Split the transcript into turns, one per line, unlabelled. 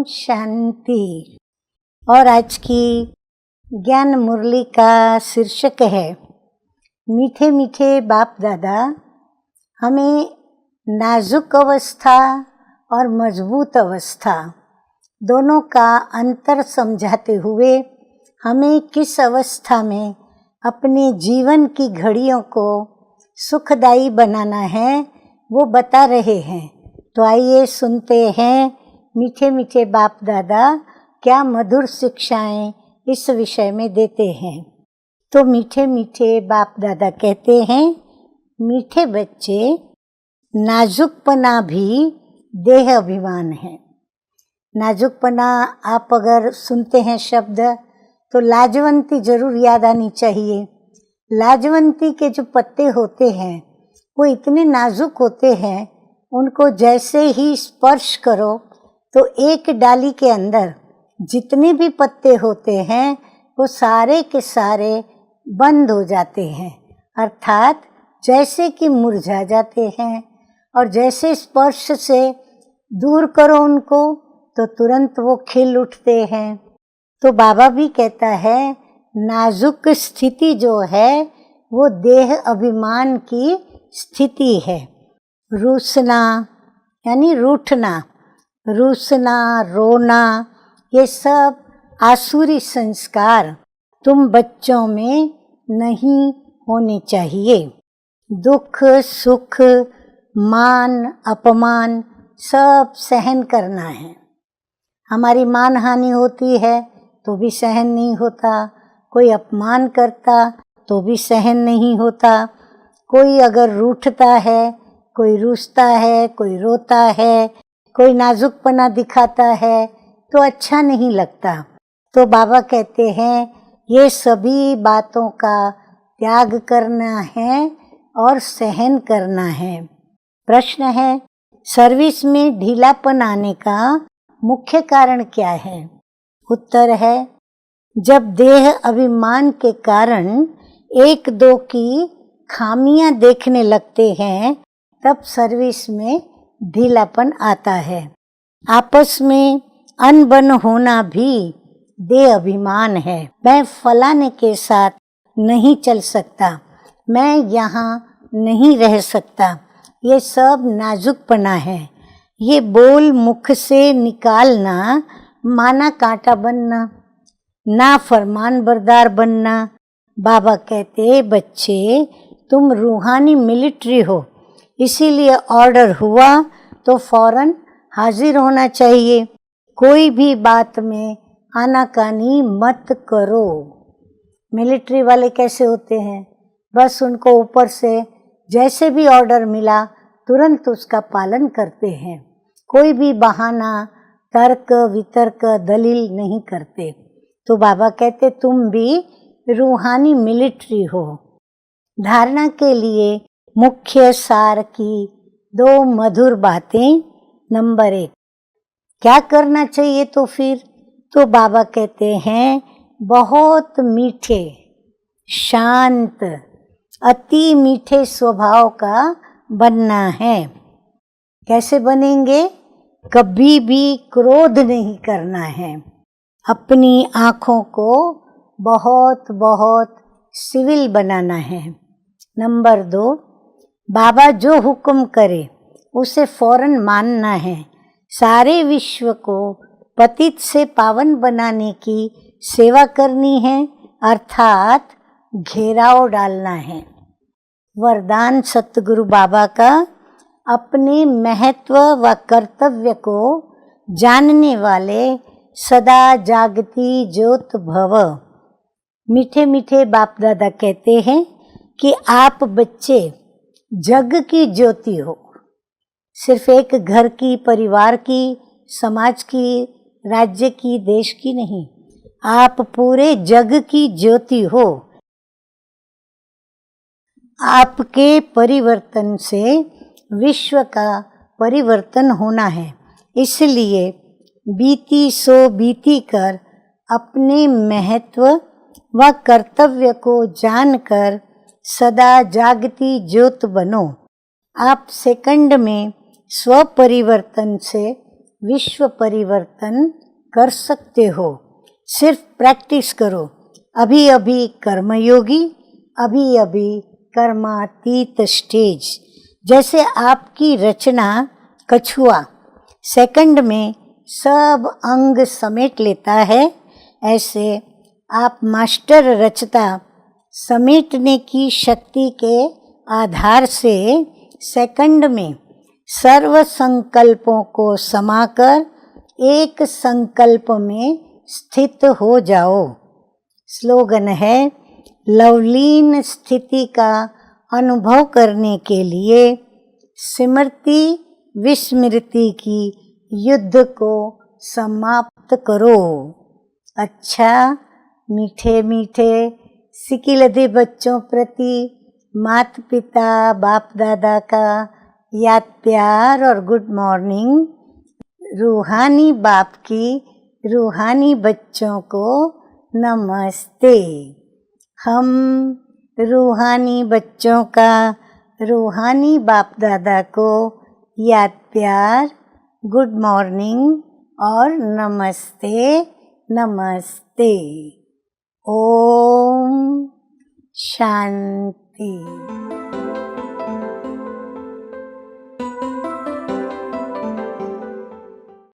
शांति। और आज की ज्ञान मुरली का शीर्षक है मीठे मीठे बाप दादा हमें नाजुक अवस्था और मजबूत अवस्था दोनों का अंतर समझाते हुए हमें किस अवस्था में अपने जीवन की घड़ियों को सुखदायी बनाना है वो बता रहे हैं। तो आइए सुनते हैं मीठे मीठे बाप दादा क्या मधुर शिक्षाएं इस विषय में देते हैं। तो मीठे मीठे बाप दादा कहते हैं, मीठे बच्चे, नाजुकपना भी देह अभिमान है। नाजुकपना आप अगर सुनते हैं शब्द तो लाजवंती जरूर याद आनी चाहिए। लाजवंती के जो पत्ते होते हैं वो इतने नाजुक होते हैं, उनको जैसे ही स्पर्श करो तो एक डाली के अंदर जितने भी पत्ते होते हैं वो सारे के सारे बंद हो जाते हैं, अर्थात जैसे कि मुरझा जाते हैं। और जैसे स्पर्श से दूर करो उनको तो तुरंत वो खिल उठते हैं। तो बाबा भी कहता है नाजुक स्थिति जो है वो देह अभिमान की स्थिति है। रूसना यानी रूठना, रूसना, रोना, ये सब आसुरी संस्कार तुम बच्चों में नहीं होने चाहिए। दुख सुख मान अपमान सब सहन करना है। हमारी मान हानि होती है तो भी सहन नहीं होता, कोई अपमान करता तो भी सहन नहीं होता, कोई अगर रूठता है, कोई रूसता है, कोई रोता है, कोई नाजुकपना दिखाता है तो अच्छा नहीं लगता। तो बाबा कहते हैं ये सभी बातों का त्याग करना है और सहन करना है। प्रश्न है, सर्विस में ढीलापन आने का मुख्य कारण क्या है? उत्तर है, जब देह अभिमान के कारण एक दो की खामियां देखने लगते हैं तब सर्विस में ढीलापन आता है। आपस में अनबन होना भी देह अभिमान है। मैं फलाने के साथ नहीं चल सकता, मैं यहाँ नहीं रह सकता, ये सब नाजुकपना है। ये बोल मुख से निकालना माना कांटा बनना, ना फरमान बरदार बनना। बाबा कहते बच्चे तुम रूहानी मिलिट्री हो, इसीलिए ऑर्डर हुआ तो फौरन हाजिर होना चाहिए। कोई भी बात में आनाकानी मत करो। मिलिट्री वाले कैसे होते हैं? बस उनको ऊपर से जैसे भी ऑर्डर मिला तुरंत उसका पालन करते हैं। कोई भी बहाना तर्क वितर्क दलील नहीं करते। तो बाबा कहते तुम भी रूहानी मिलिट्री हो। धारणा के लिए मुख्य सार की दो मधुर बातें। नंबर 1, क्या करना चाहिए? तो फिर तो बाबा कहते हैं बहुत मीठे शांत अति मीठे स्वभाव का बनना है। कैसे बनेंगे? कभी भी क्रोध नहीं करना है। अपनी आँखों को बहुत बहुत सिविल बनाना है। नंबर 2, बाबा जो हुक्म करे उसे फौरन मानना है। सारे विश्व को पतित से पावन बनाने की सेवा करनी है, अर्थात घेराव डालना है। वरदान सतगुरु बाबा का, अपने महत्व व कर्तव्य को जानने वाले सदा जागती ज्योत भव। मीठे मीठे बाप दादा कहते हैं कि आप बच्चे जग की ज्योति हो। सिर्फ एक घर की, परिवार की, समाज की, राज्य की, देश की नहीं, आप पूरे जग की ज्योति हो। आपके परिवर्तन से विश्व का परिवर्तन होना है। इसलिए बीती सो बीती कर अपने महत्व व कर्तव्य को जानकर सदा जागती ज्योत बनो। आप सेकंड में स्वपरिवर्तन से विश्व परिवर्तन कर सकते हो। सिर्फ प्रैक्टिस करो। अभी अभी कर्मयोगी, अभी अभी कर्मातीत स्टेज। जैसे आपकी रचना कछुआ सेकंड में सब अंग समेट लेता है, ऐसे आप मास्टर रचता समेटने की शक्ति के आधार से सेकंड में सर्व संकल्पों को समाकर एक संकल्प में स्थित हो जाओ। स्लोगन है, लवलीन स्थिति का अनुभव करने के लिए स्मृति विस्मृति की युद्ध को समाप्त करो। अच्छा, मीठे मीठे सिकिलधे बच्चों प्रति माता पिता बाप दादा का याद प्यार और गुड मॉर्निंग। रूहानी बाप की रूहानी बच्चों को नमस्ते। हम रूहानी बच्चों का रूहानी बाप दादा को याद प्यार, गुड मॉर्निंग और नमस्ते नमस्ते। ओम शांति।